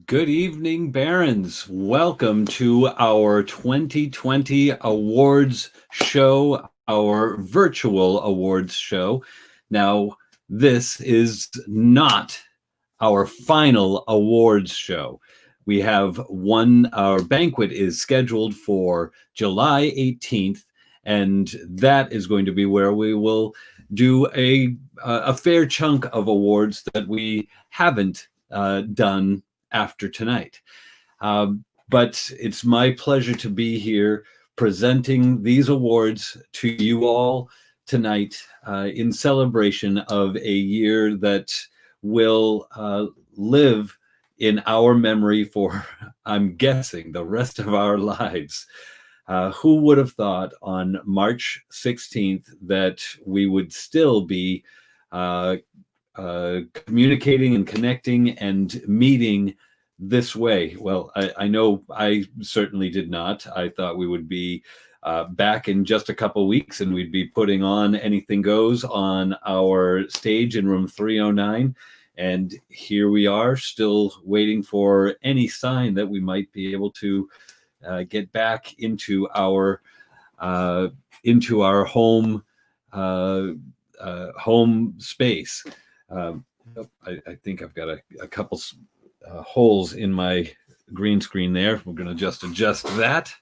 Good evening, Barons. Welcome to our 2020 awards show, our virtual awards show. Now, this is not our final awards show. We have our banquet is scheduled for July 18th, and that is going to be where we will do a fair chunk of awards that we haven't done after tonight. But it's my pleasure to be here presenting these awards to you all tonight in celebration of a year that will live in our memory for, I'm guessing, the rest of our lives. Who would have thought on March 16th that we would still be communicating and connecting and meeting this way? Well, I know I certainly did not. I thought we would be back in just a couple weeks and we'd be putting on Anything Goes on our stage in room 309. And here we are, still waiting for any sign that we might be able to get back into our home home space. I think I've got a couple holes in my green screen there. We're going to just adjust that.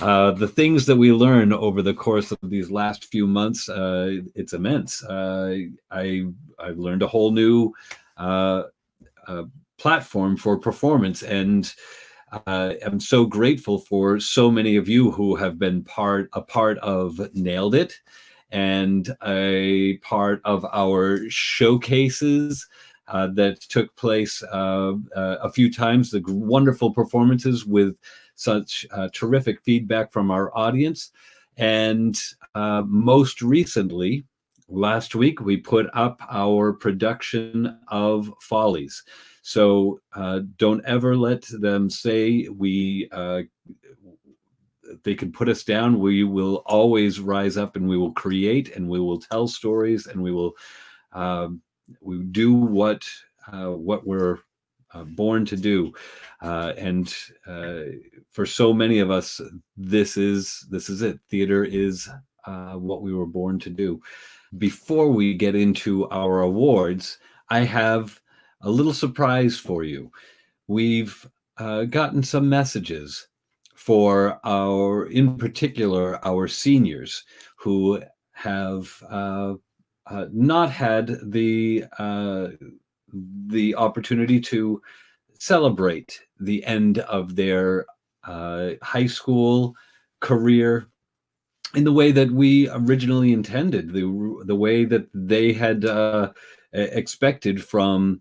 The things that we learn over the course of these last few months, it's immense. I've learned a whole new platform for performance, and I'm so grateful for so many of you who have been a part of Nailed It and a part of our showcases that took place a few times, the wonderful performances with such terrific feedback from our audience. And most recently, last week, we put up our production of Follies. So don't ever let them say they can put us down. We will always rise up, and we will create, and we will tell stories, and we will do what we're born to do. And for so many of us, this is it. Theater is what we were born to do. Before we get into our awards, I have a little surprise for you. We've gotten some messages for in particular, our seniors who have not had the opportunity to celebrate the end of their high school career in the way that we originally intended, the way that they had expected from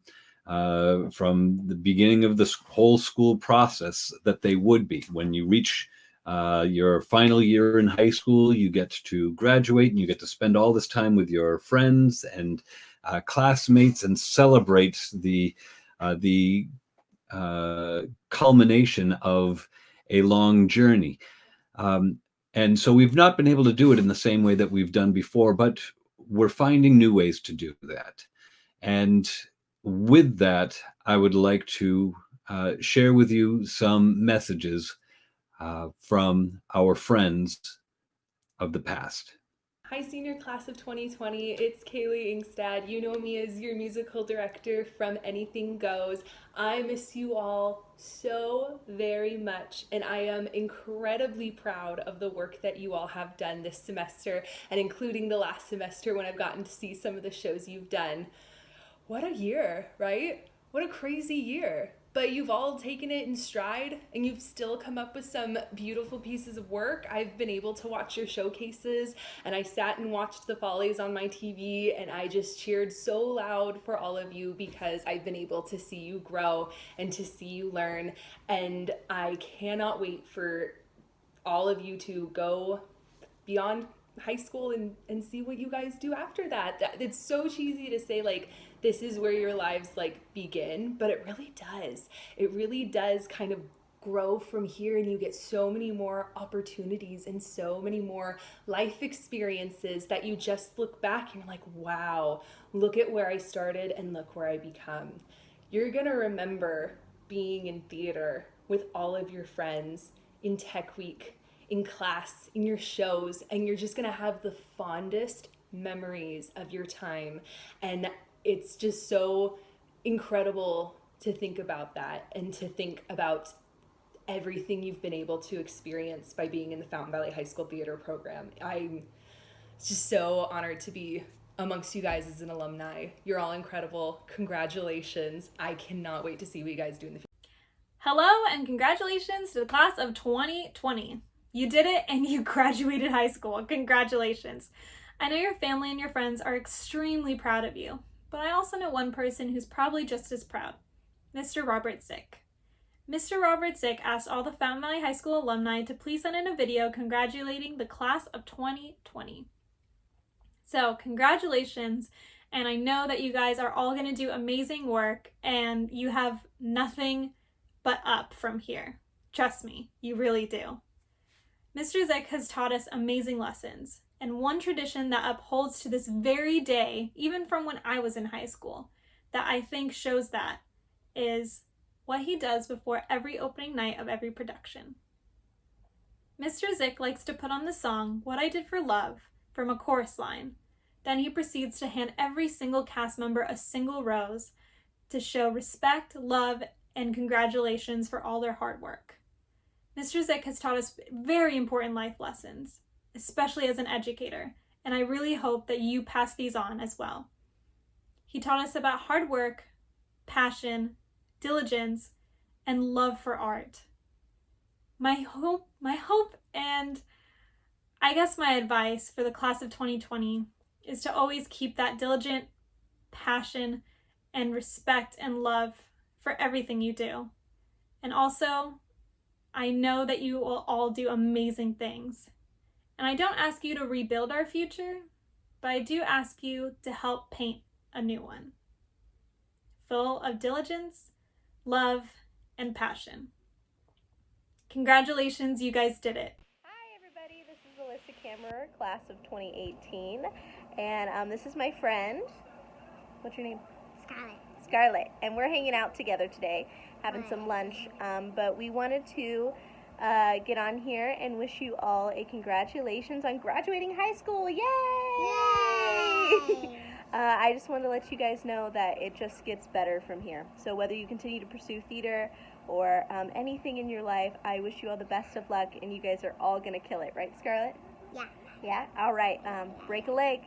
the beginning of this whole school process that they would be. When you reach your final year in high school, you get to graduate and you get to spend all this time with your friends and classmates and celebrate the culmination of a long journey. And so we've not been able to do it in the same way that we've done before, but we're finding new ways to do that. And with that, I would like to share with you some messages from our friends of the past. Hi, senior class of 2020. It's Kaylee Ingstad. You know me as your musical director from Anything Goes. I miss you all so very much, and I am incredibly proud of the work that you all have done this semester, and including the last semester when I've gotten to see some of the shows you've done. What a year, right? What a crazy year. But you've all taken it in stride and you've still come up with some beautiful pieces of work. I've been able to watch your showcases and I sat and watched the Follies on my TV and I just cheered so loud for all of you because I've been able to see you grow and to see you learn. And I cannot wait for all of you to go beyond high school and see what you guys do after that. It's so cheesy to say like this is where your lives like begin, but it really does. It really does kind of grow from here, and you get so many more opportunities and so many more life experiences that you just look back and you're like, wow, look at where I started and look where I become. You're gonna remember being in theater with all of your friends in Tech Week, in class, in your shows, and you're just gonna have the fondest memories of your time. And it's just so incredible to think about that and to think about everything you've been able to experience by being in the Fountain Valley High School theater program. I'm just so honored to be amongst you guys as an alumni. You're all incredible. Congratulations. I cannot wait to see what you guys do in the future. Hello and congratulations to the class of 2020. You did it and you graduated high school. Congratulations. I know your family and your friends are extremely proud of you, but I also know one person who's probably just as proud, Mr. Robert Zick. Mr. Robert Zick asked all the Fountain Valley High School alumni to please send in a video congratulating the class of 2020. So congratulations, and I know that you guys are all going to do amazing work and you have nothing but up from here. Trust me, you really do. Mr. Zick has taught us amazing lessons, and one tradition that upholds to this very day, even from when I was in high school, that I think shows that, is what he does before every opening night of every production. Mr. Zick likes to put on the song What I Did for Love from a chorus line. Then he proceeds to hand every single cast member a single rose to show respect, love, and congratulations for all their hard work. Mr. Zick has taught us very important life lessons, especially as an educator, and I really hope that you pass these on as well. He taught us about hard work, passion, diligence, and love for art. My hope, and I guess my advice for the class of 2020 is to always keep that diligent passion and respect and love for everything you do. And also, I know that you will all do amazing things. And I don't ask you to rebuild our future, but I do ask you to help paint a new one, full of diligence, love, and passion. Congratulations, you guys did it. Hi everybody, this is Alyssa Kammerer, class of 2018, and this is my friend. What's your name? Scarlett, and we're hanging out together today, having some lunch, but we wanted to get on here and wish you all a congratulations on graduating high school. Yay! I just wanted to let you guys know that it just gets better from here. So whether you continue to pursue theater or anything in your life, I wish you all the best of luck, and you guys are all going to kill it. Right, Scarlett? Yeah. Yeah? All right. Break a leg.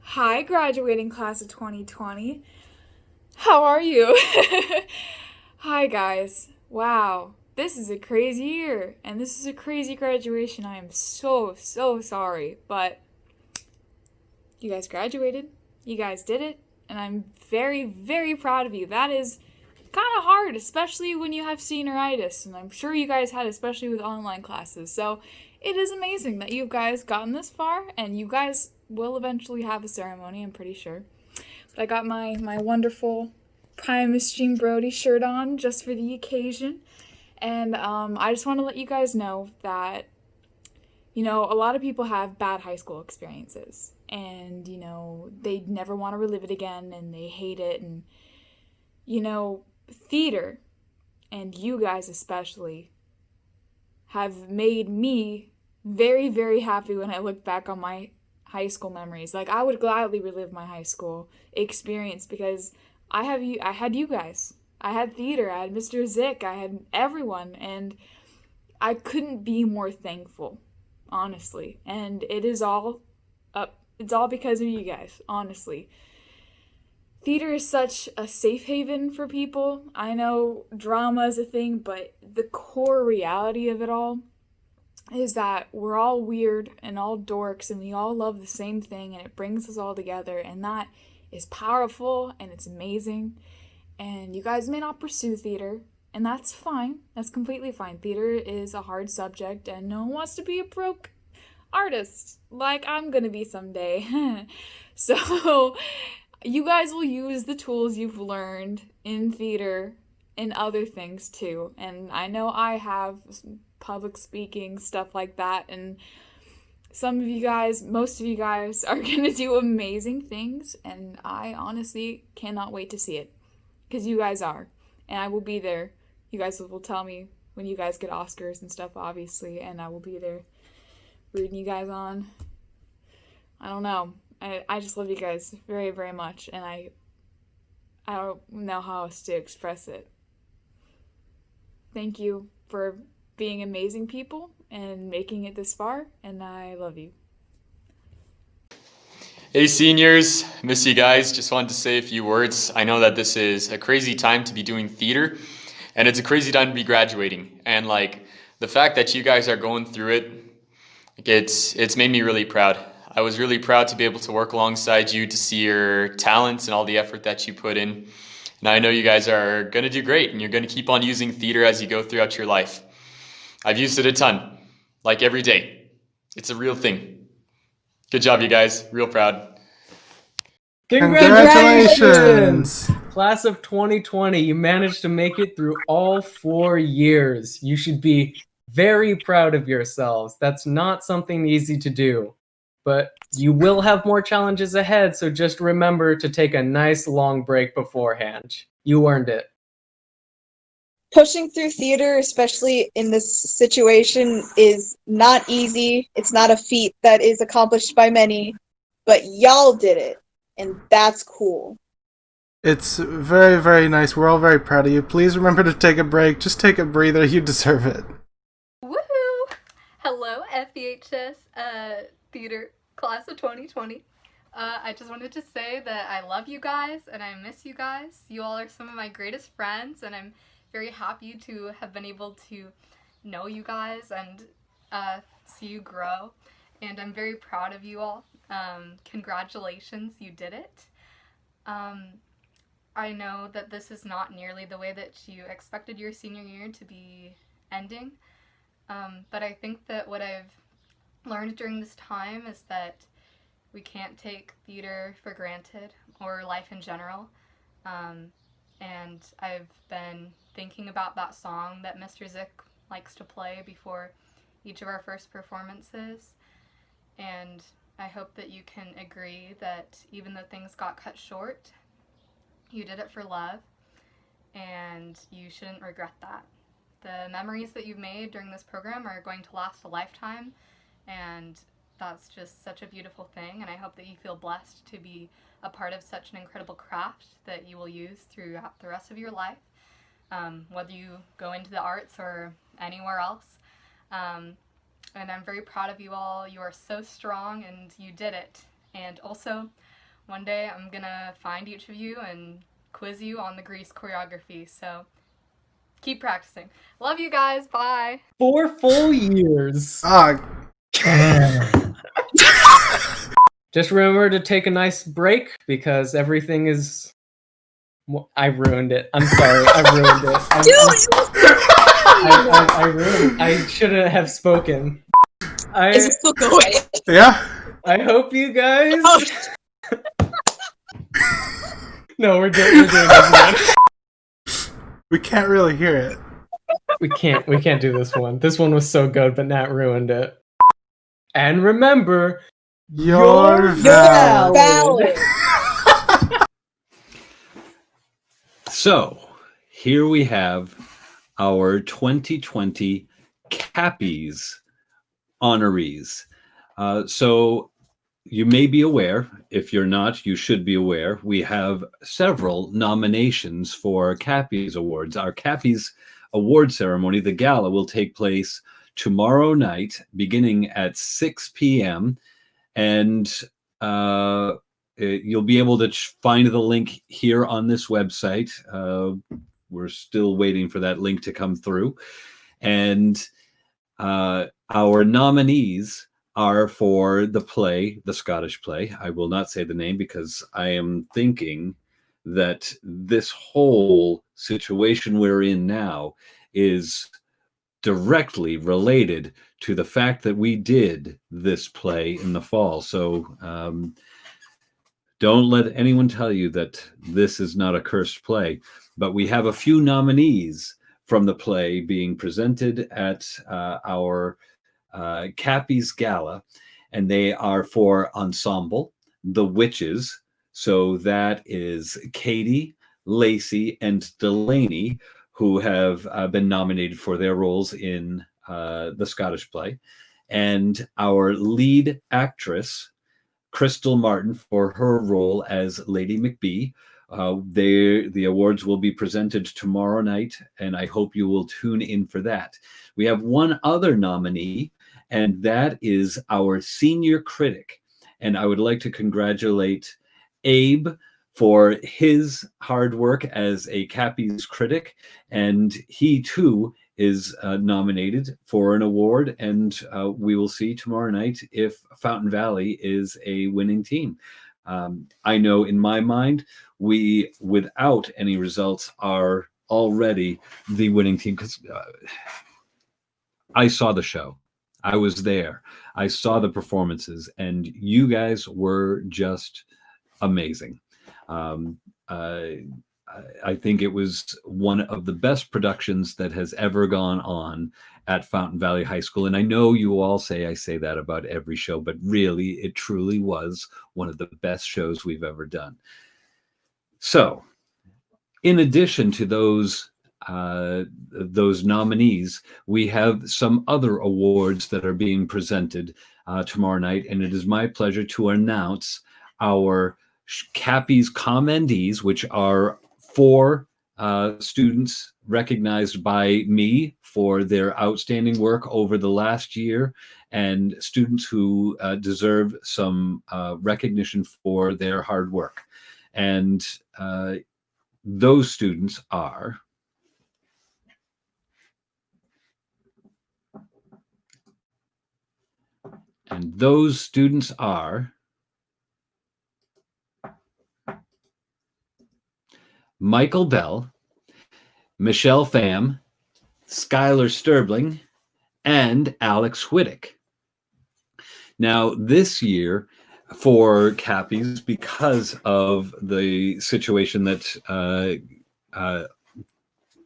Hi, graduating class of 2020. How are you? Hi, guys. Wow, this is a crazy year, and this is a crazy graduation. I am so sorry, but you guys graduated. You guys did it, and I'm very proud of you. That is kind of hard, especially when you have senioritis, and I'm sure you guys had, especially with online classes. So it is amazing that you guys gotten this far, and you guys will eventually have a ceremony, I'm pretty sure. But I got my wonderful Primus Jean Brody shirt on just for the occasion, and I just want to let you guys know that, you know, a lot of people have bad high school experiences, and, you know, they never want to relive it again, and they hate it, and, you know, theater, and you guys especially, have made me very happy when I look back on my high school memories. Like, I would gladly relive my high school experience because I had you guys. I had theater, I had Mr. Zick, I had everyone, and I couldn't be more thankful, honestly. And it's all because of you guys, honestly. Theater is such a safe haven for people. I know drama is a thing, but the core reality of it all is that we're all weird and all dorks, and we all love the same thing, and it brings us all together, and that is powerful, and it's amazing. And you guys may not pursue theater, and that's fine. That's completely fine. Theater is a hard subject, and no one wants to be a broke artist like I'm gonna be someday. So you guys will use the tools you've learned in theater and other things too. And I know I have public speaking, stuff like that, and most of you guys are gonna do amazing things, and I honestly cannot wait to see it. because you guys are, and I will be there. You guys will tell me when you guys get Oscars and stuff, obviously, and I will be there rooting you guys on. I don't know. I just love you guys very, very much, and I don't know how else to express it. Thank you for being amazing people and making it this far, and I love you. Hey seniors, miss you guys. Just wanted to say a few words. I know that this is a crazy time to be doing theater, and it's a crazy time to be graduating. And like the fact that you guys are going through it, it's made me really proud. I was really proud to be able to work alongside you, to see your talents and all the effort that you put in. And I know you guys are going to do great, and you're going to keep on using theater as you go throughout your life. I've used it a ton, like every day. It's a real thing. Good job, you guys. Real proud. Congratulations! Class of 2020, you managed to make it through all 4 years. You should be very proud of yourselves. That's not something easy to do. But you will have more challenges ahead, so just remember to take a nice long break beforehand. You earned it. Pushing through theater, especially in this situation, is not easy. It's not a feat that is accomplished by many, but y'all did it, and that's cool. It's very, very nice. We're all very proud of you. Please remember to take a break. Just take a breather. You deserve it. Woohoo! Hello, FEHS theater class of 2020. I just wanted to say that I love you guys and I miss you guys. You all are some of my greatest friends, and I'm very happy to have been able to know you guys and see you grow. And I'm very proud of you all. Congratulations, you did it. I know that this is not nearly the way that you expected your senior year to be ending, but I think that what I've learned during this time is that we can't take theater for granted, or life in general. And I've been thinking about that song that Mr. Zick likes to play before each of our first performances, and I hope that you can agree that even though things got cut short, you did it for love, and you shouldn't regret that. The memories that you've made during this program are going to last a lifetime, and that's just such a beautiful thing, and I hope that you feel blessed to be a part of such an incredible craft that you will use throughout the rest of your life, whether you go into the arts or anywhere else. And I'm very proud of you all. You are so strong, and you did it. And also, one day I'm gonna find each of you and quiz you on the Grease choreography, so keep practicing. Love you guys, bye! 4 full years. Just remember to take a nice break, because everything is... I ruined it. I'm sorry. I ruined it. I ruined it. I should have spoken. Is it still going? Yeah? I hope you guys... No, we're doing this one. We can't really hear it. We can't do this one. This one was so good, but Nat ruined it. And remember... You're valid. So, here we have our 2020 Cappies honorees. So, you may be aware, if you're not, you should be aware, we have several nominations for Cappies Awards. Our Cappies Award ceremony, the gala, will take place tomorrow night, beginning at 6 p.m., and you'll be able to find the link here on this website. We're still waiting for that link to come through. And our nominees are for the play, the Scottish play. I will not say the name because I am thinking that this whole situation we're in now is directly related to the fact that we did this play in the fall. So don't let anyone tell you that this is not a cursed play. But we have a few nominees from the play being presented at our Cappies Gala, and they are for ensemble, The Witches. So that is Katie, Lacey, and Delaney, who have been nominated for their roles in the Scottish play, and our lead actress, Crystal Martin, for her role as Lady McBee. The awards will be presented tomorrow night, and I hope you will tune in for that. We have one other nominee, and that is our senior critic. And I would like to congratulate Abe for his hard work as a Cappy's critic, and he too is nominated for an award, and we will see tomorrow night if Fountain Valley is a winning team. I know in my mind, we, without any results, are already the winning team, because I saw the show. I was there. I saw the performances, and you guys were just amazing. I think it was one of the best productions that has ever gone on at Fountain Valley High School. And I know you all say I say that about every show, but really, it truly was one of the best shows we've ever done. So, in addition to those nominees, we have some other awards that are being presented tomorrow night, and it is my pleasure to announce our Cappy's Commendees, which are 4 students recognized by me for their outstanding work over the last year, and students who deserve some recognition for their hard work. And those students are Michael Bell, Michelle Pham, Skylar Sterbling, and Alex Whittick. Now, this year for Cappy's, because of the situation that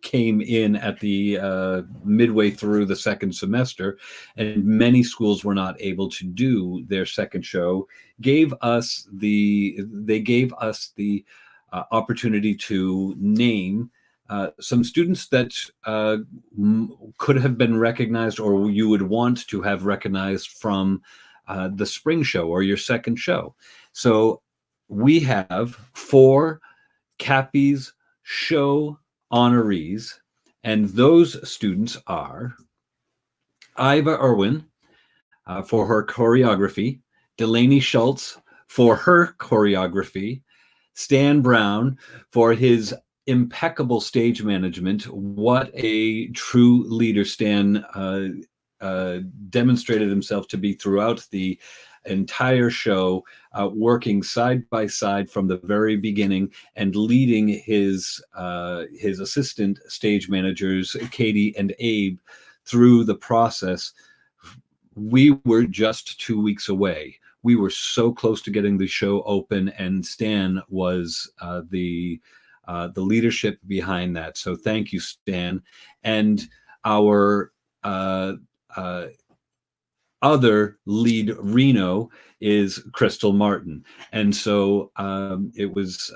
came in at the midway through the second semester, and many schools were not able to do their second show, gave us the opportunity to name some students that could have been recognized, or you would want to have recognized from the spring show or your second show. So we have 4 Cappy's show honorees, and those students are Iva Irwin for her choreography, Delaney Schultz for her choreography, Stan Brown for his impeccable stage management. What a true leader Stan demonstrated himself to be throughout the entire show, working side by side from the very beginning and leading his assistant stage managers, Katie and Abe, through the process. We were just 2 weeks away. We were so close to getting the show open, and Stan was the leadership behind that. So thank you, Stan. And our other lead Reno is Crystal Martin. And so it was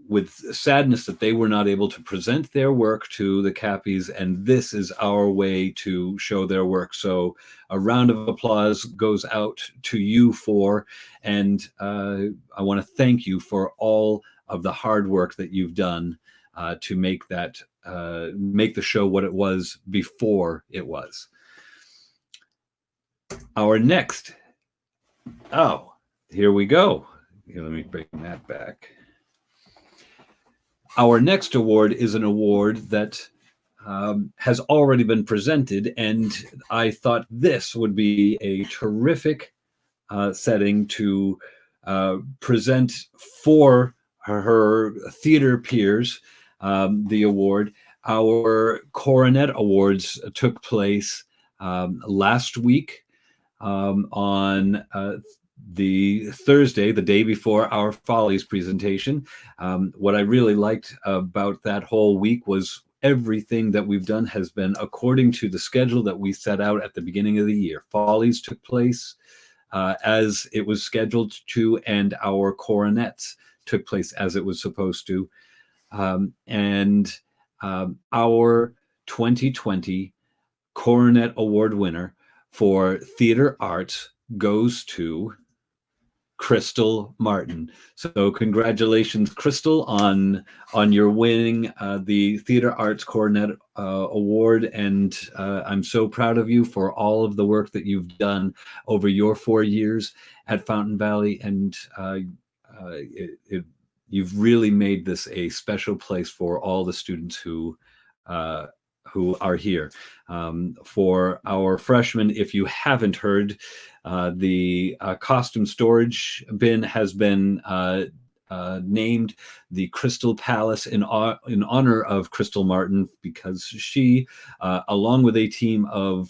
with sadness that they were not able to present their work to the Cappies, and this is our way to show their work. So a round of applause goes out to you 4, and I want to thank you for all of the hard work that you've done to make that make the show what it was before it was. Our next, here we go. Here, let me bring that back. Our next award is an award that has already been presented, and I thought this would be a terrific setting to present for her theater peers the award. Our Coronet Awards took place last week on the Thursday, the day before our Follies presentation. What I really liked about that whole week was everything that we've done has been according to the schedule that we set out at the beginning of the year. Follies took place as it was scheduled to, and our Coronets took place as it was supposed to. And our 2020 Coronet Award winner for theater arts goes to Crystal Martin. So congratulations, Crystal, on your winning the Theater Arts Coronet Award, and I'm so proud of you for all of the work that you've done over your 4 years at Fountain Valley, and you've really made this a special place for all the students who are here. For our freshmen, if you haven't heard, the costume storage bin has been named the Crystal Palace in honor of Crystal Martin, because she, along with a team of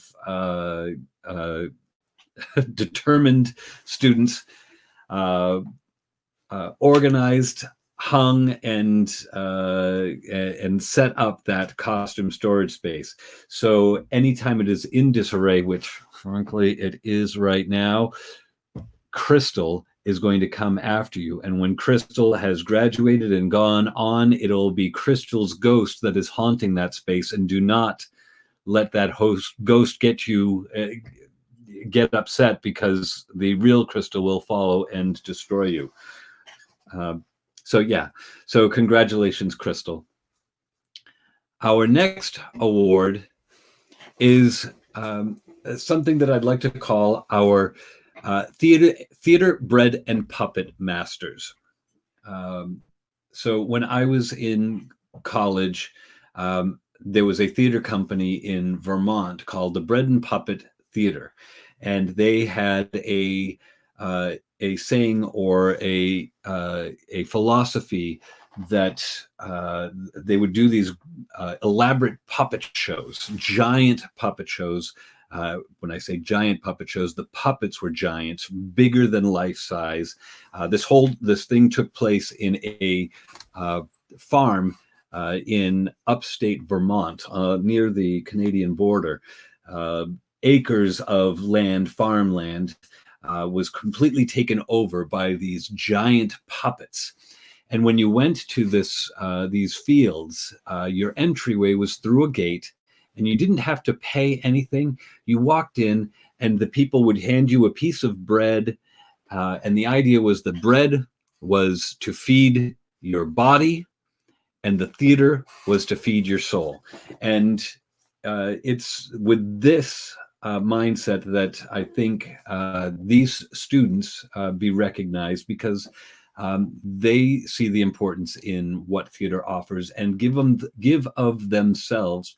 determined students, organized, hung, and set up that costume storage space. So anytime it is in disarray, which frankly it is right now, Crystal is going to come after you. And when Crystal has graduated and gone on, it'll be Crystal's ghost that is haunting that space. And do not let that ghost get you get upset, because the real Crystal will follow and destroy you. So congratulations, Crystal. Our next award is something that I'd like to call our theater bread and puppet masters. So when I was in college, there was a theater company in Vermont called the Bread and Puppet Theater, and they had a saying or a philosophy that they would do these elaborate puppet shows, giant puppet shows. When I say giant puppet shows, the puppets were giants, bigger than life size. This thing took place in a farm in upstate Vermont, near the Canadian border. Acres of land, farmland, was completely taken over by these giant puppets. And when you went to these fields, your entryway was through a gate, and you didn't have to pay anything. You walked in, and the people would hand you a piece of bread. And the idea was the bread was to feed your body, and the theater was to feed your soul. And it's with this mindset that I think these students be recognized, because they see the importance in what theater offers and give of themselves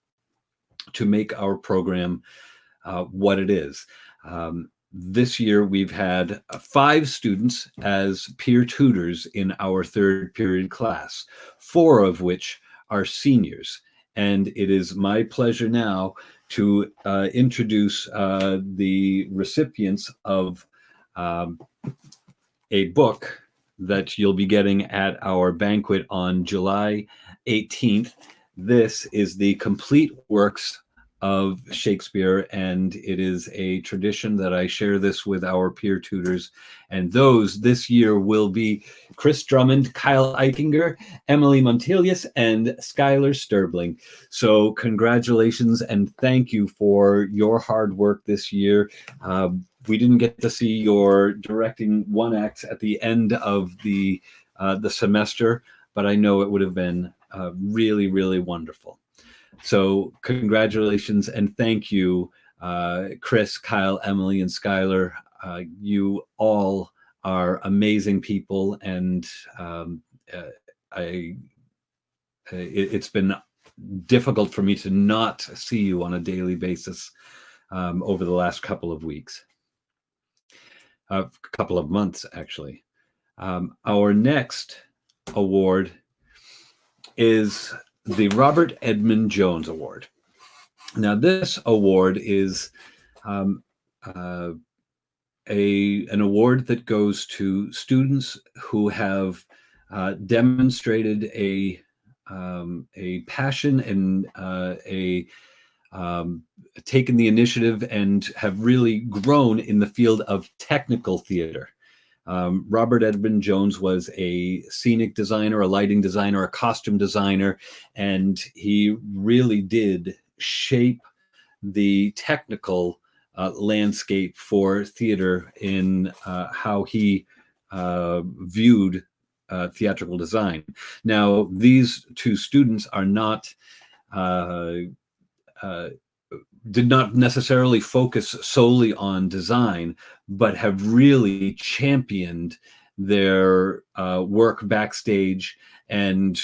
to make our program what it is. This year we've had 5 students as peer tutors in our 3rd period class, 4 of which are seniors. And it is my pleasure now to introduce the recipients of a book that you'll be getting at our banquet on July 18th. This is the complete works of Shakespeare, and it is a tradition that I share this with our peer tutors. And those this year will be Chris Drummond, Kyle Eichinger, Emily Montelius, and Skylar Sterbling. So congratulations and thank you for your hard work this year. We didn't get to see your directing one act at the end of the semester, but I know it would have been really, really wonderful. So congratulations and thank you, Chris, Kyle, Emily, and Skylar. You all are amazing people, and it's been difficult for me to not see you on a daily basis over the last couple of weeks. A couple of months, actually. Our next award is the Robert Edmund Jones Award. Now, this award is an award that goes to students who have demonstrated a passion and taken the initiative and have really grown in the field of technical theater. Robert Edmund Jones was a scenic designer, a lighting designer, a costume designer, and he really did shape the technical landscape for theater in how he viewed theatrical design. Now, these two students are not did not necessarily focus solely on design, but have really championed their work backstage and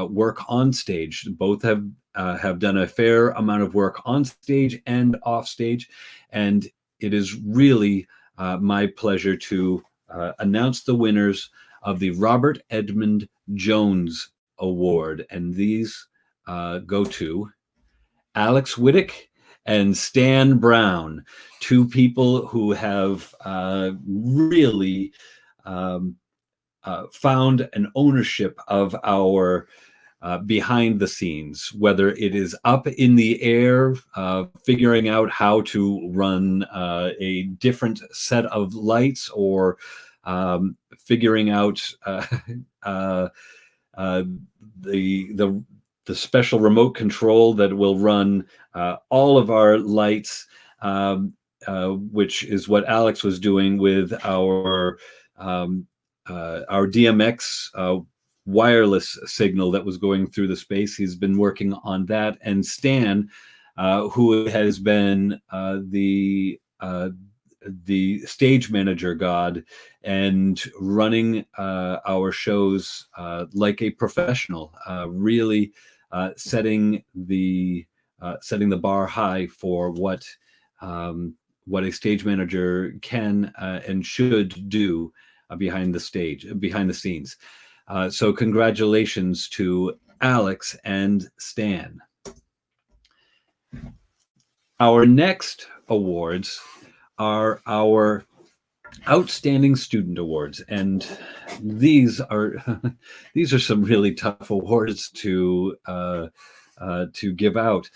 work on stage. Both have done a fair amount of work on stage and off stage, and it is really my pleasure to announce the winners of the Robert Edmund Jones Award, and these go to Alex Whittick and Stan Brown, two people who have really found an ownership of our behind the scenes, whether it is up in the air, figuring out how to run a different set of lights, or figuring out the special remote control that will run all of our lights, which is what Alex was doing with our DMX wireless signal that was going through the space. He's been working on that. And Stan, who has been the stage manager god and running our shows like a professional, really setting the bar high for what a stage manager can and should do behind the scenes. So congratulations to Alex and Stan. Our next awards are our Outstanding Student Awards, and these are some really tough awards to give out.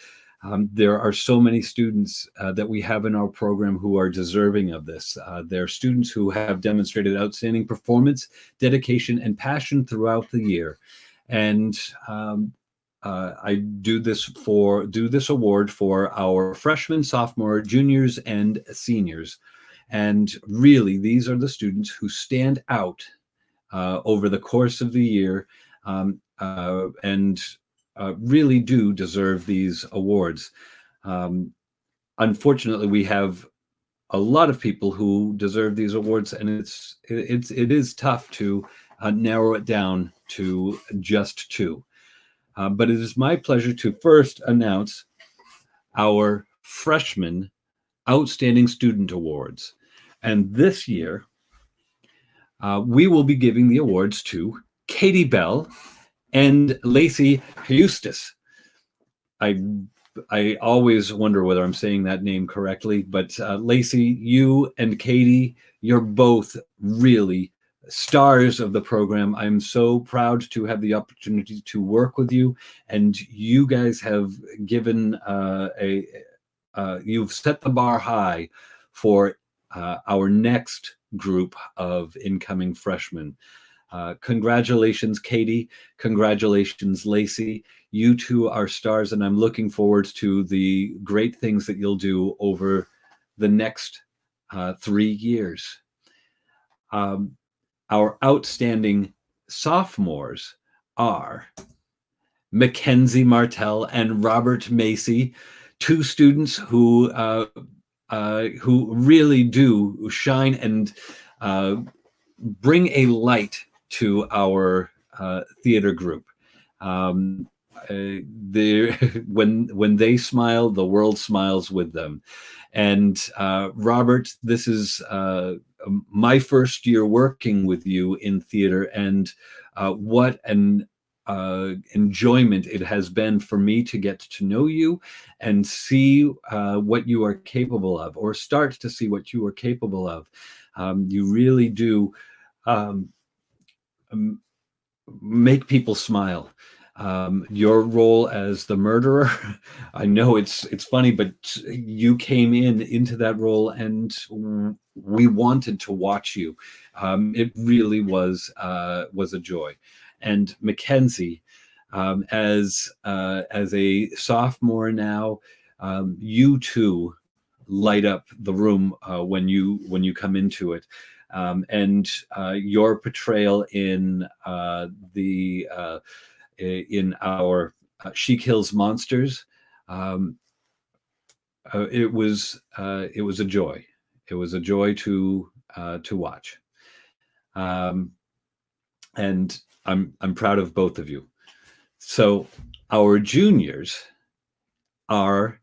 There are so many students that we have in our program who are deserving of this. They're students who have demonstrated outstanding performance, dedication, and passion throughout the year. And I do this award for our freshmen, sophomore, juniors, and seniors. And really, these are the students who stand out over the course of the year and really do deserve these awards. Unfortunately, we have a lot of people who deserve these awards, and it is tough to narrow it down to just two. But it is my pleasure to first announce our Freshman Outstanding Student Awards. And this year, we will be giving the awards to Katie Bell and Lacey Eustace. I always wonder whether I'm saying that name correctly, but Lacey, you and Katie, you're both really stars of the program. I'm so proud to have the opportunity to work with you, and you guys have given you've set the bar high for our next group of incoming freshmen. Congratulations, Katie. Congratulations, Lacey. You two are stars, and I'm looking forward to the great things that you'll do over the next 3 years. Our outstanding sophomores are Mackenzie Martell and Robert Macy, two students who really do shine and bring a light to our theater group. When they smile, the world smiles with them. And Robert, this is my first year working with you in theater, and what an enjoyment it has been for me to get to know you and see what you are capable of, or start to see what you are capable of. You really do make people smile. Your role as the murderer, I know it's funny, but you came into that role, and we wanted to watch you, It really was a joy. And Mackenzie, as a sophomore now, you too light up the room when you come into it, and your portrayal in in our She Kills Monsters. It was a joy. It was a joy to watch, and I'm proud of both of you. So our juniors are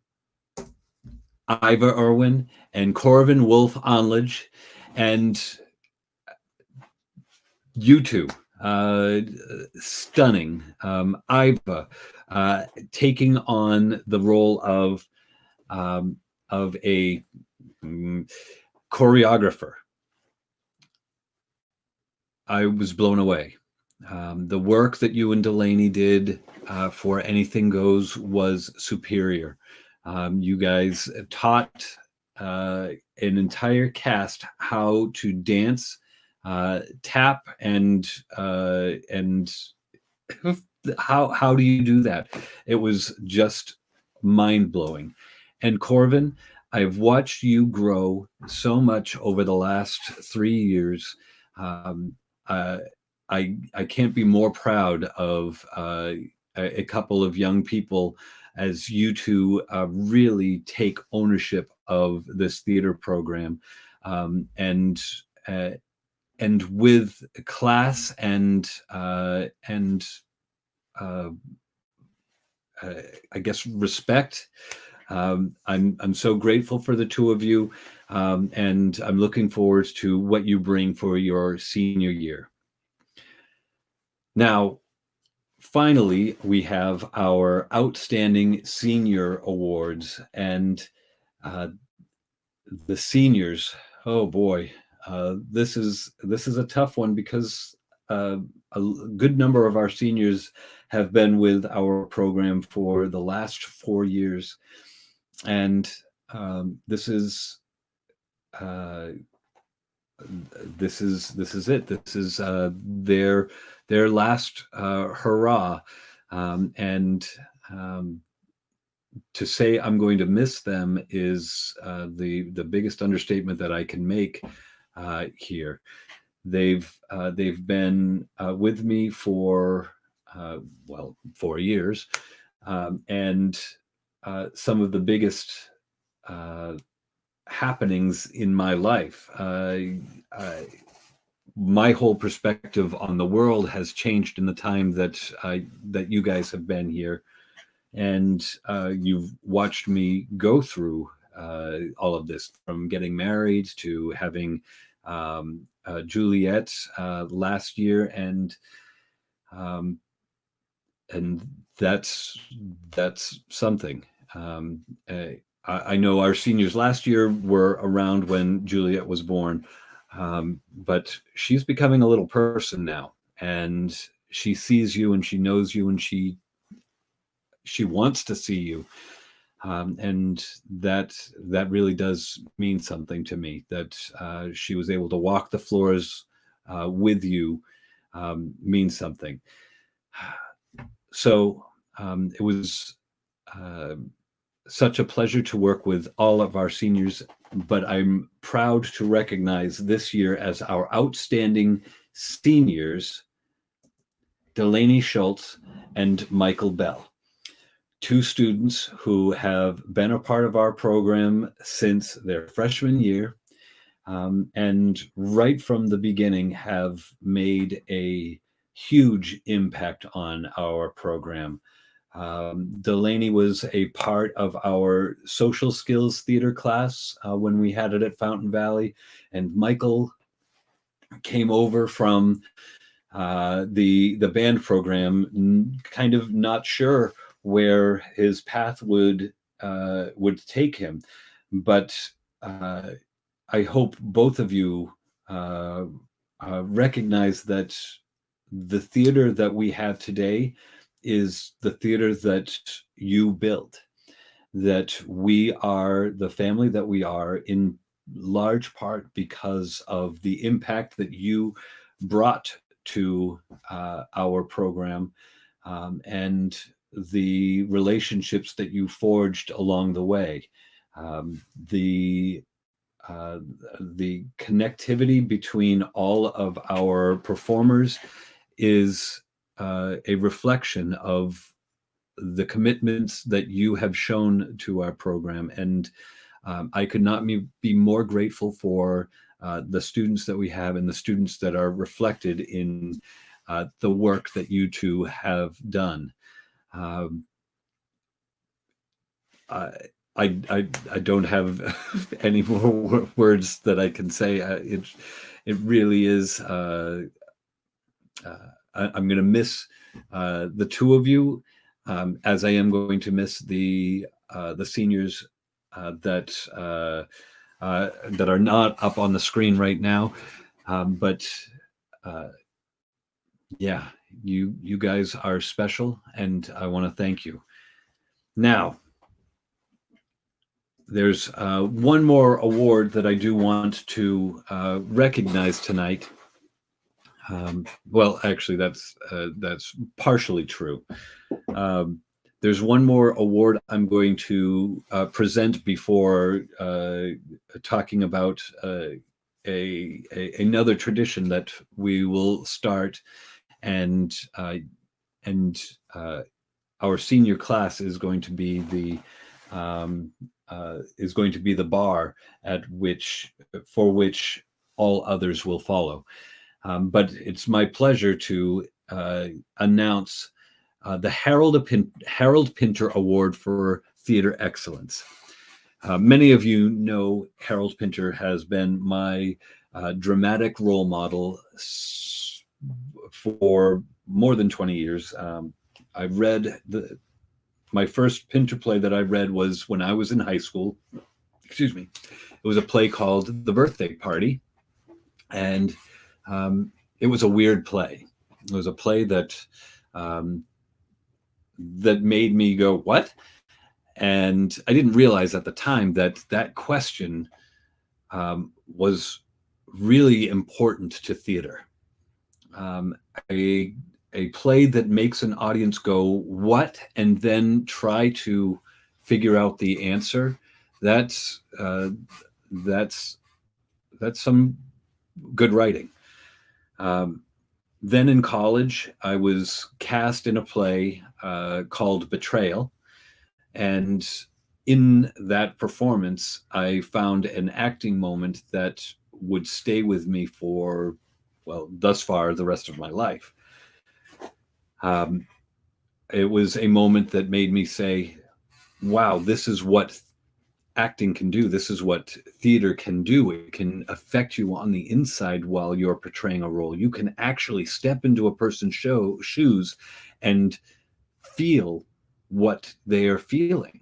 Iva Irwin and Corvin Wolf Onledge, and you two, stunning. Iva taking on the role of a choreographer. I was blown away. The work that you and Delaney did for Anything Goes was superior. You guys taught an entire cast how to dance, tap, and how do you do that? It was just mind-blowing. And Corvin, I've watched you grow so much over the last 3 years. I can't be more proud of a couple of young people as you two really take ownership of this theater program, and with class and I guess respect. I'm so grateful for the two of you, and I'm looking forward to what you bring for your senior year. Now, finally, we have our Outstanding Senior Awards, and the seniors. Oh boy, this is a tough one because a good number of our seniors have been with our program for the last 4 years, and this is it. This is their last hurrah, and to say I'm going to miss them is the biggest understatement that I can make here. They've been with me for 4 years, and some of the biggest happenings in my life. My whole perspective on the world has changed in the time that you guys have been here, and you've watched me go through all of this, from getting married to having Juliet last year, and that's something. I know our seniors last year were around when Juliet was born, but she's becoming a little person now, and she sees you and she knows you and she wants to see you, and that really does mean something to me, that she was able to walk the floors with you, means something. So it was such a pleasure to work with all of our seniors, but I'm proud to recognize this year as our outstanding seniors, Delaney Schultz and Michael Bell, two students who have been a part of our program since their freshman year, and right from the beginning have made a huge impact on our program. Delaney was a part of our social skills theater class when we had it at Fountain Valley, and Michael came over from the band program, kind of not sure where his path would take him, but I hope both of you recognize that the theater that we have today is the theater that you built, that we are the family that we are in large part because of the impact that you brought to our program, and the relationships that you forged along the way. The the connectivity between all of our performers is a reflection of the commitments that you have shown to our program. And I could not be more grateful for the students that we have and the students that are reflected in the work that you two have done. I don't have any more words that I can say. It really is. I'm going to miss the two of you, as I am going to miss the seniors that are not up on the screen right now. But yeah, you guys are special, and I want to thank you. Now, there's one more award that I do want to recognize tonight. Well, actually, that's partially true. There's one more award I'm going to present before talking about another tradition that we will start, and our senior class is going to be the bar for which all others will follow. But it's my pleasure to announce the Harold Pinter Award for Theater Excellence. Many of you know Harold Pinter has been my dramatic role model for more than 20 years. I read my first Pinter play that I read was when I was in high school. Excuse me. It was a play called The Birthday Party. And it was a weird play. It was a play that made me go, what? And I didn't realize at the time that question was really important to theater. A play that makes an audience go, what? And then try to figure out the answer. That's some good writing. Then in college, I was cast in a play called Betrayal. And in that performance, I found an acting moment that would stay with me for, well, thus far, the rest of my life. It was a moment that made me say, wow, this is what acting can do. This is what theater can do. It can affect you on the inside while you're portraying a role. You can actually step into a person's shoes and feel what they are feeling.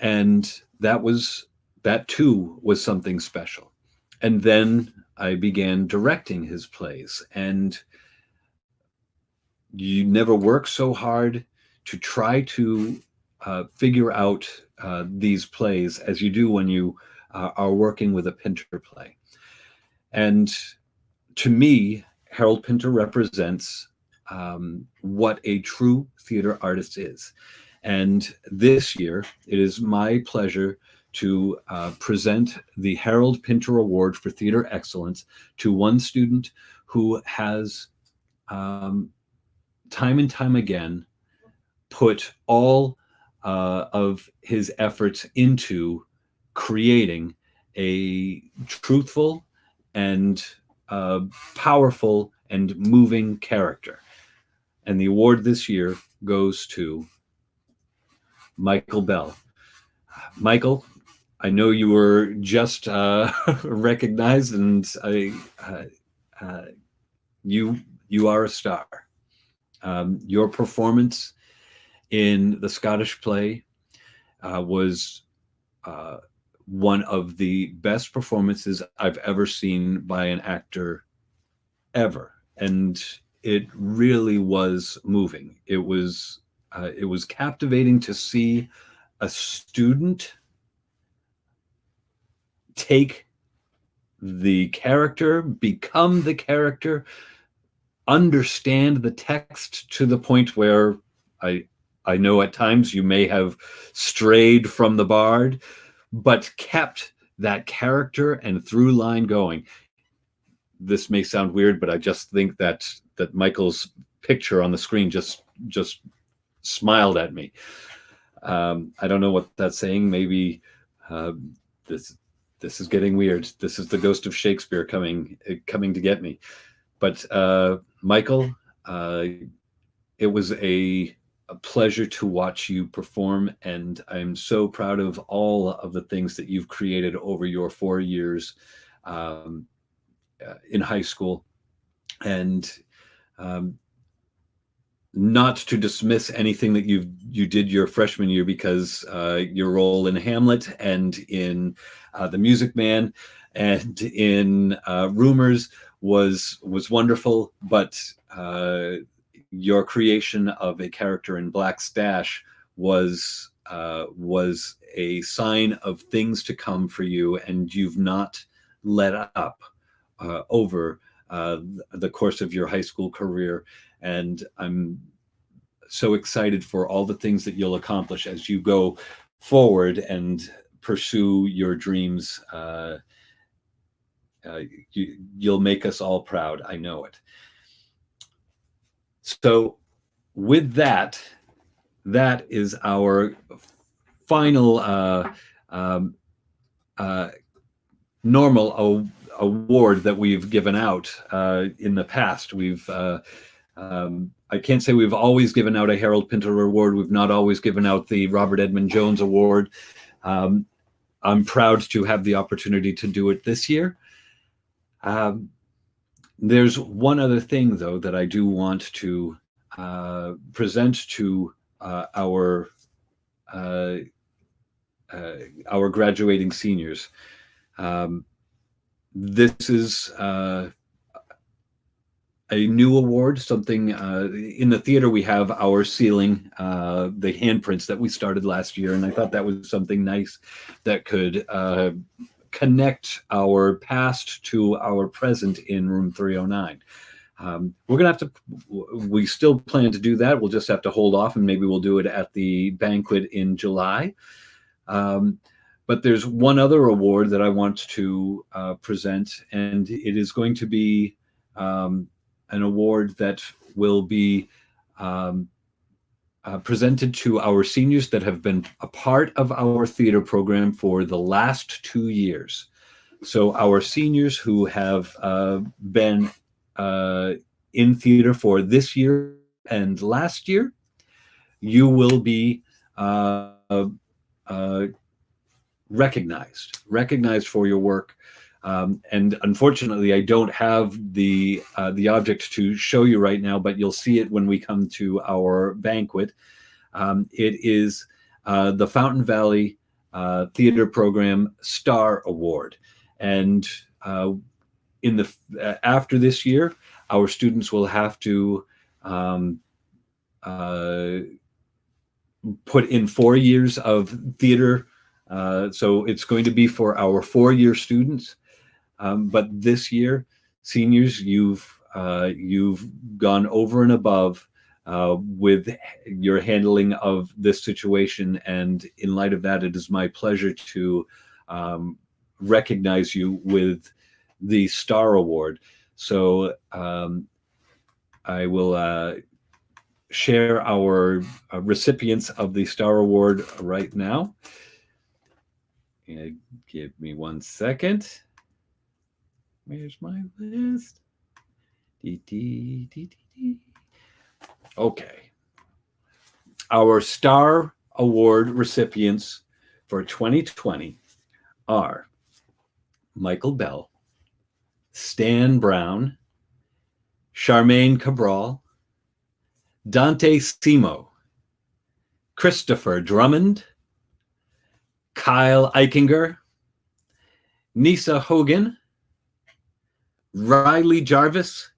And that too was something special. And then I began directing his plays, and you never work so hard to try to figure out these plays as you do when you are working with a Pinter play. And to me, Harold Pinter represents what a true theater artist is. And this year, it is my pleasure to present the Harold Pinter Award for Theater Excellence to one student who has time and time again put all of his efforts into creating a truthful and powerful and moving character. And the award this year goes to Michael Bell. Michael, I know you were just recognized, and you are a star. Your performance in the Scottish play was one of the best performances I've ever seen by an actor ever. And it really was moving. It was captivating to see a student take the character, become the character, understand the text to the point where I know at times you may have strayed from the bard, but kept that character and through line going. This may sound weird, but I just think that Michael's picture on the screen just smiled at me. I don't know what that's saying. Maybe this is getting weird. This is the ghost of Shakespeare coming to get me. But Michael, it was a pleasure to watch you perform, and I'm so proud of all of the things that you've created over your 4 years in high school. And not to dismiss anything that you did your freshman year, because your role in Hamlet and in The Music Man and in Rumors was wonderful, but your creation of a character in Black Stash was a sign of things to come for you, and you've not let up over the course of your high school career. And I'm so excited for all the things that you'll accomplish as you go forward and pursue your dreams. You'll make us all proud. I know it. So with that is our final normal award that we've given out in the past. I can't say we've always given out a Harold Pinter Award. We've not always given out the Robert Edmund Jones Award. I'm proud to have the opportunity to do it this year. There's one other thing, though, that I do want to present to our graduating seniors. This is a new award, something in the theater. We have our ceiling, the handprints that we started last year, and I thought that was something nice that could connect our past to our present in room 309. We're gonna have to, we still plan to do that. We'll just have to hold off, and maybe we'll do it at the banquet in July. But there's one other award that I want to present, and it is going to be an award that will be presented to our seniors that have been a part of our theater program for the last 2 years. So our seniors who have been in theater for this year and last year, you will be recognized for your work. And unfortunately, I don't have the object to show you right now, but you'll see it when we come to our banquet. It is the Fountain Valley Theater Program Star Award, and in the after this year, our students will have to put in 4 years of theater. So it's going to be for our 4-year students. But this year, seniors, you've gone over and above with your handling of this situation, and in light of that, it is my pleasure to recognize you with the Star Award. So I will share our recipients of the Star Award right now. Give me 1 second. Where's my list? Okay. Our Star Award recipients for 2020 are Michael Bell, Stan Brown, Charmaine Cabral, Dante Simo, Christopher Drummond, Kyle Eichinger, Nisa Hogan, Riley Jarvis,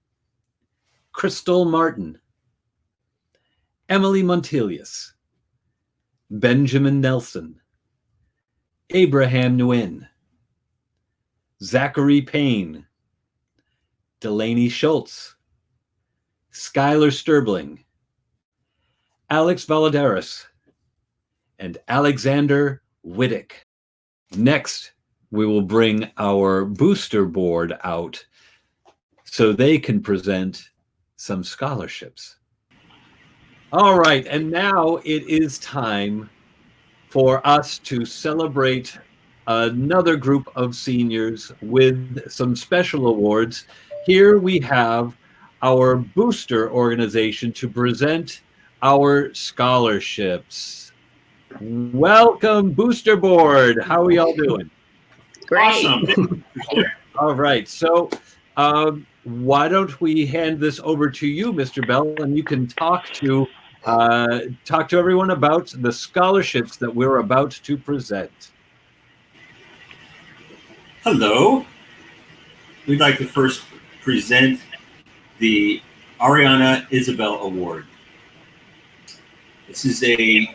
Crystal Martin, Emily Montelius, Benjamin Nelson, Abraham Nguyen, Zachary Payne, Delaney Schultz, Skylar Sterbling, Alex Valadares, and Alexander Wittick. Next, we will bring our booster board out so they can present some scholarships. All right, and now it is time for us to celebrate another group of seniors with some special awards. Here we have our booster organization to present our scholarships. Welcome, Booster Board. How are y'all doing? Great. Awesome. All right, so why don't we hand this over to you, Mr. Bell, and you can talk to everyone about the scholarships that we're about to present. Hello. We'd like to first present the Ariana Isabel Award. This is a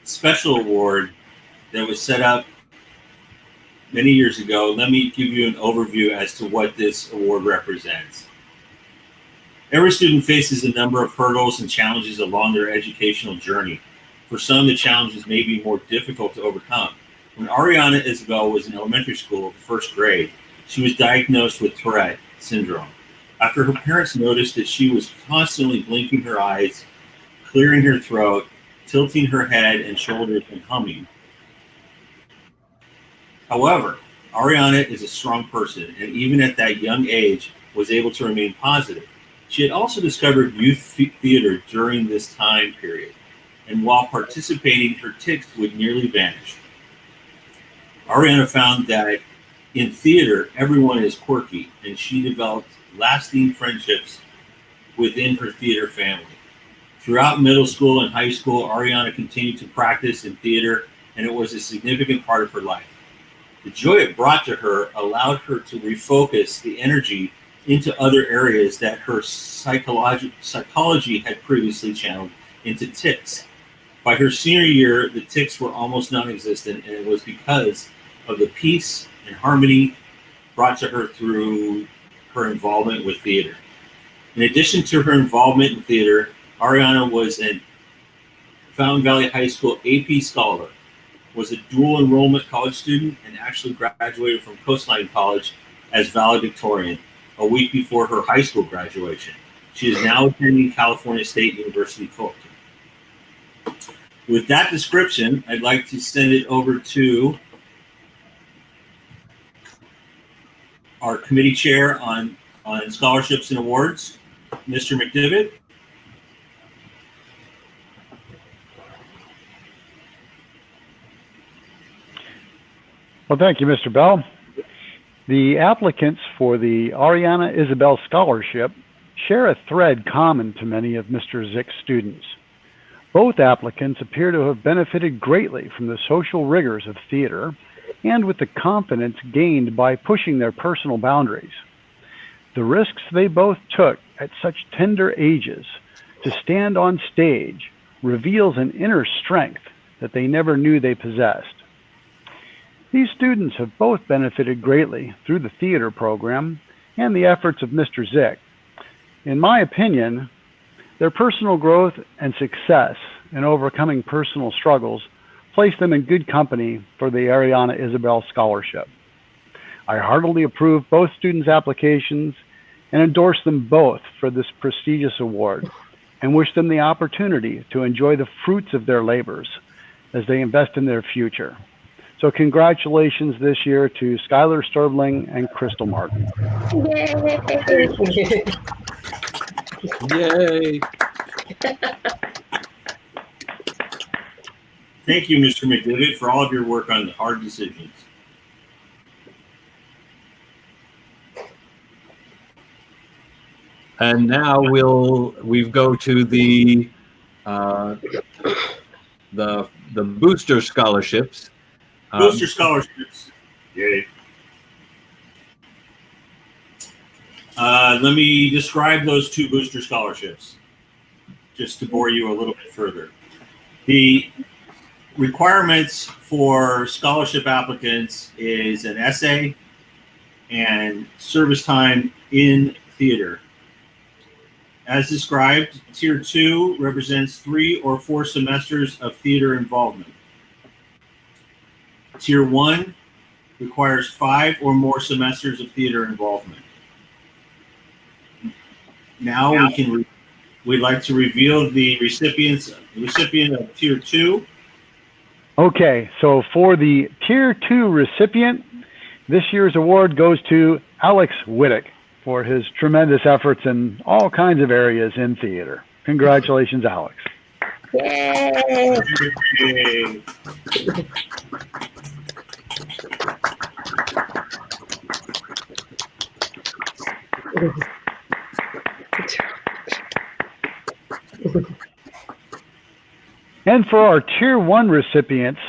special award that was set up many years ago. Let me give you an overview as to what this award represents. Every student faces a number of hurdles and challenges along their educational journey. For some, the challenges may be more difficult to overcome. When Ariana Isabel was in elementary school, first grade, she was diagnosed with Tourette syndrome. After her parents noticed that she was constantly blinking her eyes, clearing her throat, tilting her head and shoulders, and humming. However, Ariana is a strong person, and even at that young age, was able to remain positive. She had also discovered youth theater during this time period, and while participating, her tics would nearly vanish. Ariana found that in theater, everyone is quirky, and she developed lasting friendships within her theater family. Throughout middle school and high school, Ariana continued to practice in theater, and it was a significant part of her life. The joy it brought to her allowed her to refocus the energy into other areas that her psychology had previously channeled into tics. By her senior year, the tics were almost non-existent, and it was because of the peace and harmony brought to her through her involvement with theater. In addition to her involvement in theater, Ariana was a Fountain Valley High School AP Scholar, was a dual enrollment college student, and actually graduated from Coastline College as valedictorian a week before her high school graduation. She is now attending California State University Fulton. With that description, I'd like to send it over to our committee chair on scholarships and awards, Mr. McDivitt. Well, thank you, Mr. Bell. The applicants for the Ariana Isabel Scholarship share a thread common to many of Mr. Zick's students. Both applicants appear to have benefited greatly from the social rigors of theater and with the confidence gained by pushing their personal boundaries. The risks they both took at such tender ages to stand on stage reveals an inner strength that they never knew they possessed. These students have both benefited greatly through the theater program and the efforts of Mr. Zick. In my opinion, their personal growth and success in overcoming personal struggles place them in good company for the Ariana Isabel Scholarship. I heartily approve both students' applications and endorse them both for this prestigious award and wish them the opportunity to enjoy the fruits of their labors as they invest in their future. So congratulations this year to Skylar Sterbling and Crystal Martin. Yay! Thank you, Mr. McDivitt, for all of your work on the hard decisions. And now we go to the booster scholarships. Booster scholarships. Yay. Let me describe those two booster scholarships, just to bore you a little bit further. The requirements for scholarship applicants is an essay, and service time in theater. As described, Tier 2 represents 3 or 4 semesters of theater involvement. Tier 1 requires 5 or more semesters of theater involvement. Now we'd like to reveal the recipient of Tier 2. Okay, so for the Tier 2 recipient, this year's award goes to Alex Wittick for his tremendous efforts in all kinds of areas in theater. Congratulations, Alex. Yay! Yay. And for our Tier 1 recipients,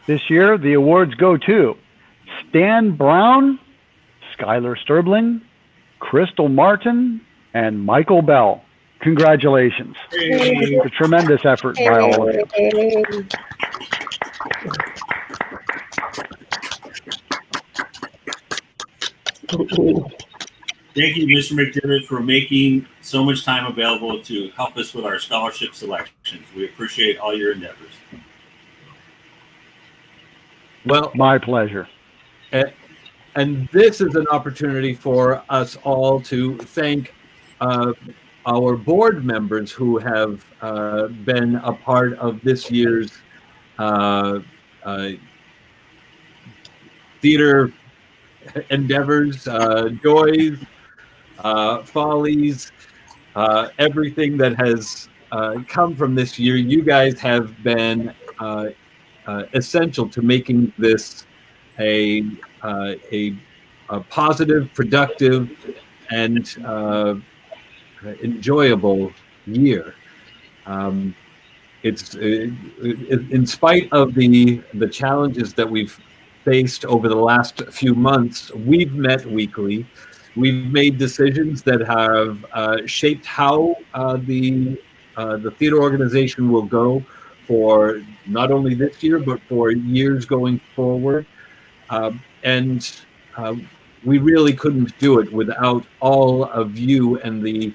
this year the awards go to Stan Brown, Skylar Sterbling, Crystal Martin, and Michael Bell. Congratulations. It's a tremendous effort by all of you. Thank you, Mr. McDermott, for making so much time available to help us with our scholarship selections. We appreciate all your endeavors. Well, my pleasure. And this is an opportunity for us all to thank our board members who have been a part of this year's theater endeavors, joys, follies, everything that has come from this year. You guys have been essential to making this a positive, productive, and enjoyable year. It's in spite of the challenges that we've faced over the last few months, we've met weekly. We've made decisions that have shaped how the theater organization will go for not only this year, but for years going forward. And we really couldn't do it without all of you and the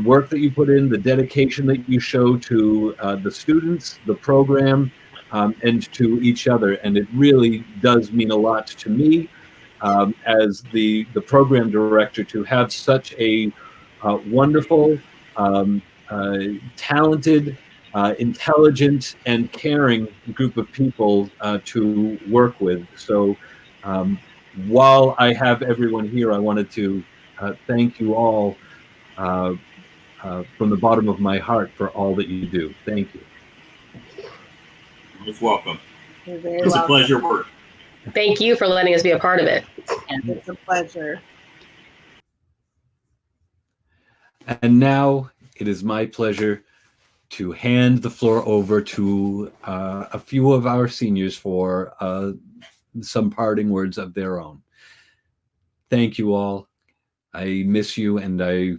work that you put in, the dedication that you show to the students, the program, and to each other. And it really does mean a lot to me as the program director to have such a wonderful, talented, intelligent, and caring group of people to work with. So while I have everyone here, I wanted to thank you all from the bottom of my heart for all that you do. Thank you. You're welcome. You're very It's welcome. a pleasure work. Thank you for letting us be a part of it. And it's a pleasure. And now it is my pleasure to hand the floor over to a few of our seniors for some parting words of their own. Thank you all. I miss you, and I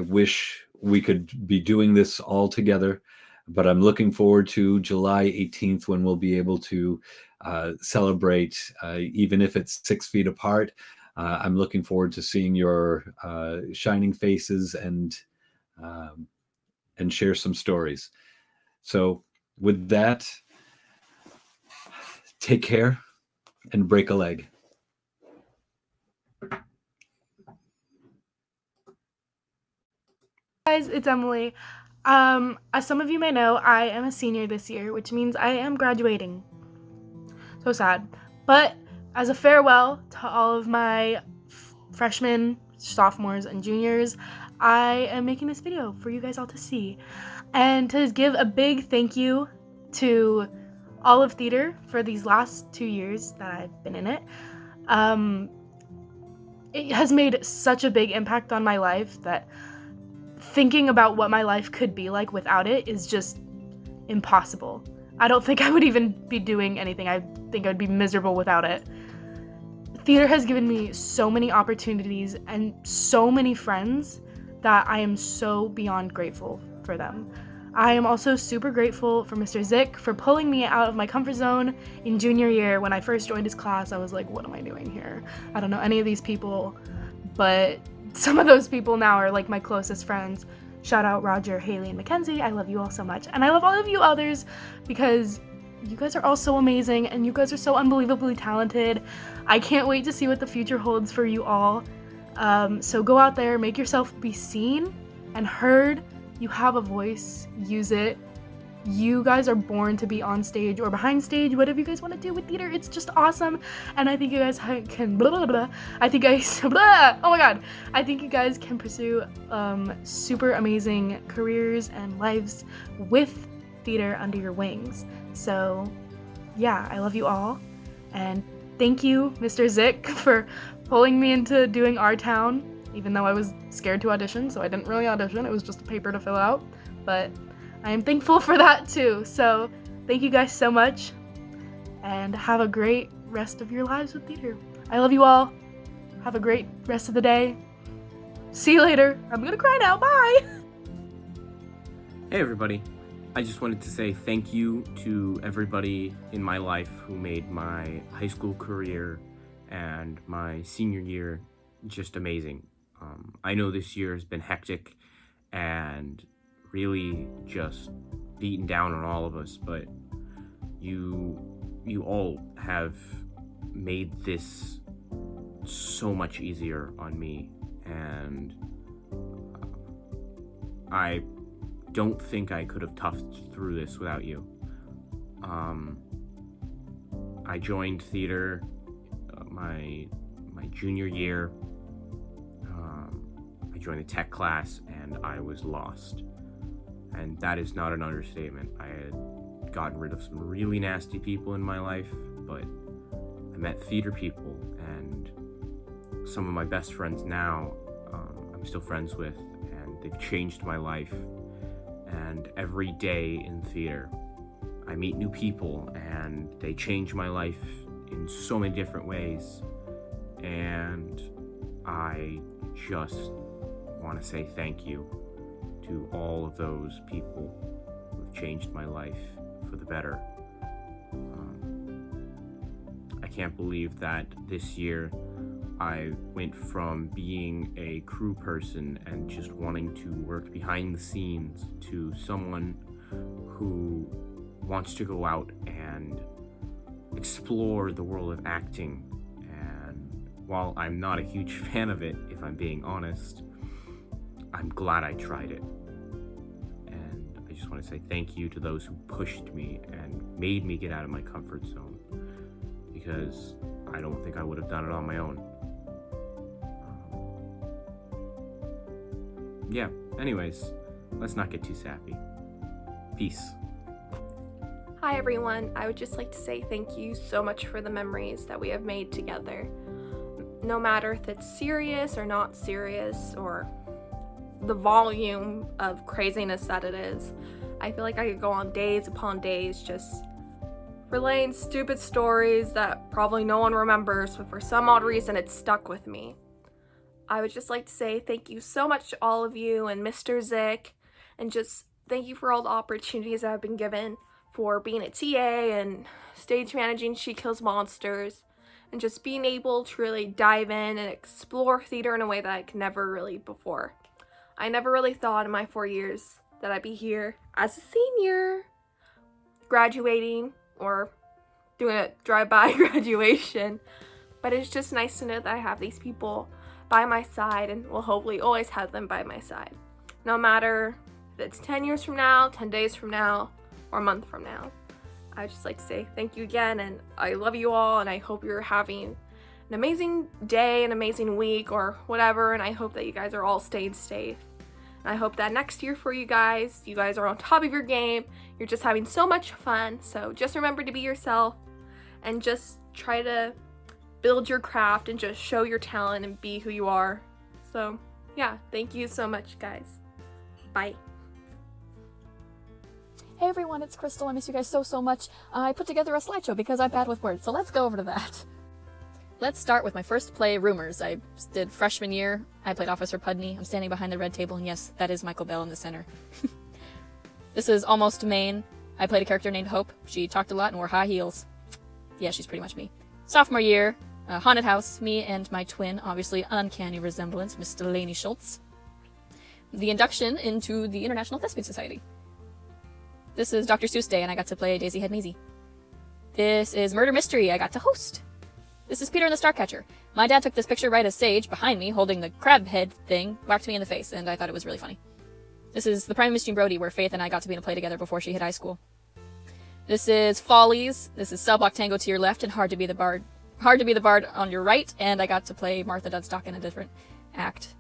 wish we could be doing this all together, but I'm looking forward to July 18th when we'll be able to celebrate, even if it's 6 feet apart. I'm looking forward to seeing your shining faces and share some stories. So with that, take care and break a leg. Guys, it's Emily. As some of you may know, I am a senior this year, which means I am graduating. So sad. But as a farewell to all of my freshmen, sophomores, and juniors, I am making this video for you guys all to see. And to give a big thank you to all of theater for these last 2 years that I've been in it. It has made such a big impact on my life that thinking about what my life could be like without it is just impossible. I don't think I would even be doing anything. I think I'd be miserable without it. Theater has given me so many opportunities and so many friends that I am so beyond grateful for them. I am also super grateful for Mr. Zick for pulling me out of my comfort zone in junior year. When I first joined his class, I was like, what am I doing here? I don't know any of these people, but some of those people now are like my closest friends. Shout out Roger, Haley, and Mackenzie. I love you all so much. And I love all of you others because you guys are all so amazing and you guys are so unbelievably talented. I can't wait to see what the future holds for you all. So go out there, make yourself be seen and heard. You have a voice, use it. You guys are born to be on stage or behind stage, whatever you guys want to do with theater. It's just awesome. And I think you guys can blah, blah, blah. I think oh my god. I think you guys can pursue super amazing careers and lives with theater under your wings. So yeah, I love you all. And thank you, Mr. Zick, for pulling me into doing Our Town, even though I was scared to audition, so I didn't really audition. It was just a paper to fill out. But I am thankful for that too. So thank you guys so much and have a great rest of your lives with theater. I love you all. Have a great rest of the day. See you later. I'm gonna cry now. Bye. Hey everybody. I just wanted to say thank you to everybody in my life who made my high school career and my senior year just amazing. I know this year has been hectic and really just beaten down on all of us, but you all have made this so much easier on me, and I don't think I could have toughed through this without you. I joined theater my junior year. I joined a tech class and I was lost. And that is not an understatement. I had gotten rid of some really nasty people in my life, but I met theater people, and some of my best friends now I'm still friends with, and they've changed my life. And every day in theater, I meet new people, and they change my life in so many different ways. And I just want to say thank you to all of those people who have changed my life for the better. I can't believe that this year I went from being a crew person and just wanting to work behind the scenes to someone who wants to go out and explore the world of acting. And while I'm not a huge fan of it, if I'm being honest, I'm glad I tried it. And I just want to say thank you to those who pushed me and made me get out of my comfort zone, because I don't think I would have done it on my own. Yeah, anyways, let's not get too sappy. Peace. Hi everyone, I would just like to say thank you so much for the memories that we have made together. No matter if it's serious or not serious, or the volume of craziness that it is, I feel like I could go on days upon days just relaying stupid stories that probably no one remembers, but for some odd reason it stuck with me. I would just like to say thank you so much to all of you and Mr. Zick, and just thank you for all the opportunities that I've been given for being a TA and stage managing She Kills Monsters, and just being able to really dive in and explore theater in a way that I could never really before. I never really thought in my 4 years that I'd be here as a senior, graduating, or doing a drive-by graduation, but it's just nice to know that I have these people by my side and will hopefully always have them by my side. No matter if it's 10 years from now, 10 days from now, or a month from now. I would just like to say thank you again, and I love you all, and I hope you're having an amazing day, an amazing week, or whatever, and I hope that you guys are all staying safe. And I hope that next year for you guys are on top of your game, you're just having so much fun, so just remember to be yourself, and just try to build your craft, and just show your talent, and be who you are. So, yeah, thank you so much, guys. Bye. Hey everyone, it's Crystal. I miss you guys so much. I put together a slideshow because I'm bad with words, so let's go over to that. Let's start with my first play, Rumors. I did freshman year. I played Officer Pudney. I'm standing behind the red table, and yes, that is Michael Bell in the center. This is Almost Maine. I played a character named Hope. She talked a lot and wore high heels. Yeah, she's pretty much me. Sophomore year, haunted house, me and my twin, obviously uncanny resemblance, Miss Delaney Schultz. The induction into the International Thespian Society. This is Dr. Seuss Day, and I got to play Daisy Head Maisie. This is Murder Mystery. I got to host. This is Peter and the Starcatcher. My dad took this picture right as Sage, behind me, holding the crab head thing, whacked me in the face, and I thought it was really funny. This is The Prime of Miss Jean Brodie, where Faith and I got to be in a play together before she hit high school. This is Follies. This is Cell Block Tango to your left, and Hard to be the Bard on your right, and I got to play Martha Dudstock in a different act.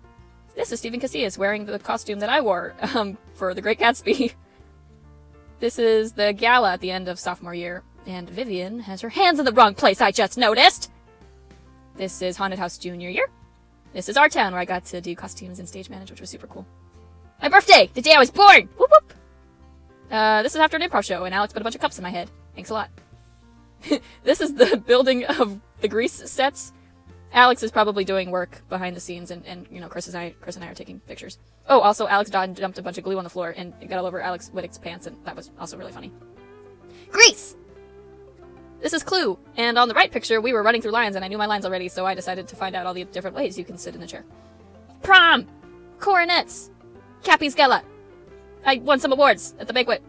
This is Stephen Casillas wearing the costume that I wore for The Great Gatsby. This is the gala at the end of sophomore year, and Vivian has her hands in the wrong place, I just noticed! This is Haunted House junior year. This is Our Town, where I got to do costumes and stage manage, which was super cool. My birthday! The day I was born! Whoop whoop! This is after an improv show, and Alex put a bunch of cups in my head. Thanks a lot. This is the building of the Grease sets. Alex is probably doing work behind the scenes, and you know, Chris and I are taking pictures. Oh, also, Alex Dodd dumped a bunch of glue on the floor, and it got all over Alex Wittick's pants, and that was also really funny. Grease! This is Clue, and on the right picture, we were running through lines, and I knew my lines already, so I decided to find out all the different ways you can sit in a chair. Prom! Coronets! Cappy's Gala! I won some awards at the banquet.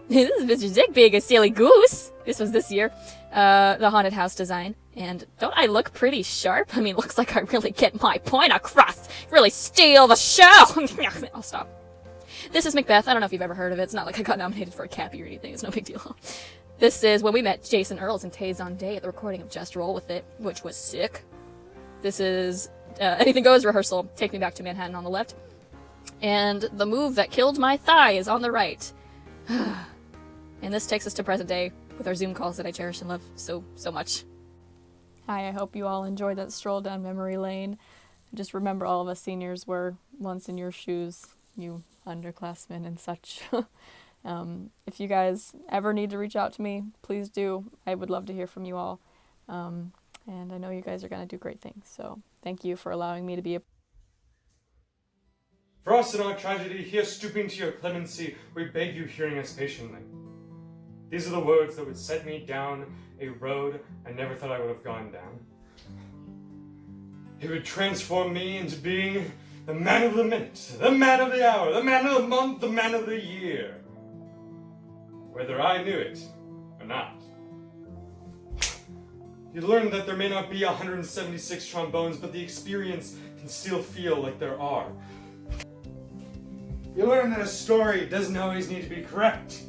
This is Mr. Dick being a silly goose! This was this year. The haunted house design. And don't I look pretty sharp? I mean, looks like I really get my point across. Really steal the show! I'll stop. This is Macbeth. I don't know if you've ever heard of it. It's not like I got nominated for a Cappy or anything. It's no big deal. This is when we met Jason Earls and Tay Zonday at the recording of Just Roll With It, which was sick. This is Anything Goes rehearsal. Take Me Back to Manhattan on the left. And the move that killed my thigh is on the right. And this takes us to present day with our Zoom calls that I cherish and love so much. Hi, I hope you all enjoyed that stroll down memory lane. Just remember all of us seniors were once in your shoes, you underclassmen and such. If you guys ever need to reach out to me, please do. I would love to hear from you all. And I know you guys are going to do great things. So thank you for allowing me to be a For us in our tragedy, here stooping to your clemency, we beg you hearing us patiently. These are the words that would set me down a road I never thought I would have gone down. It would transform me into being the man of the minute, the man of the hour, the man of the month, the man of the year. Whether I knew it or not. You learn that there may not be 176 trombones, but the experience can still feel like there are. You learn that a story doesn't always need to be correct.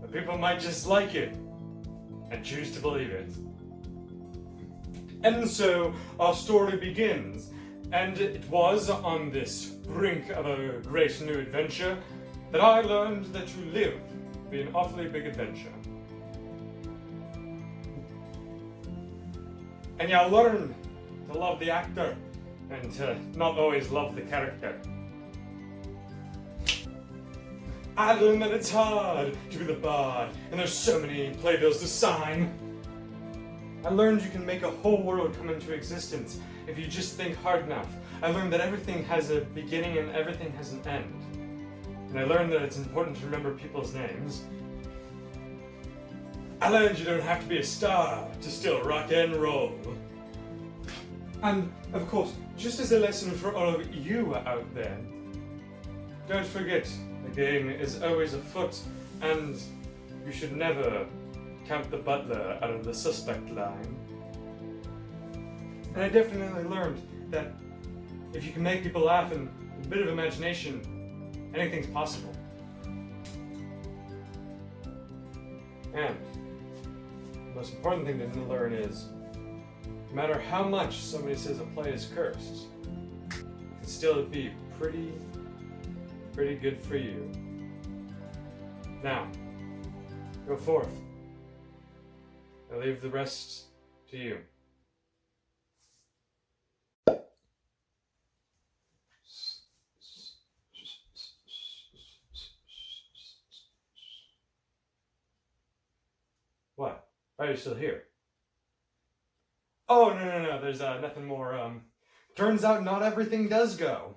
But people might just like it and choose to believe it. And so our story begins, and it was on this brink of a great new adventure that I learned that to live would be an awfully big adventure. And you learn to love the actor and to not always love the character. I learned that it's hard to be the bard, and there's so many playbills to sign. I learned you can make a whole world come into existence if you just think hard enough. I learned that everything has a beginning and everything has an end. And I learned that it's important to remember people's names. I learned you don't have to be a star to still rock and roll. And, of course, just as a lesson for all of you out there, don't forget, the game is always afoot, and you should never count the butler out of the suspect line. And I definitely learned that if you can make people laugh and a bit of imagination, anything's possible. And the most important thing to learn is, no matter how much somebody says a play is cursed, it can still be pretty good for you. Now, go forth. I leave the rest to you. What? Why are you still here? Oh, no, there's nothing more. Turns out not everything does go.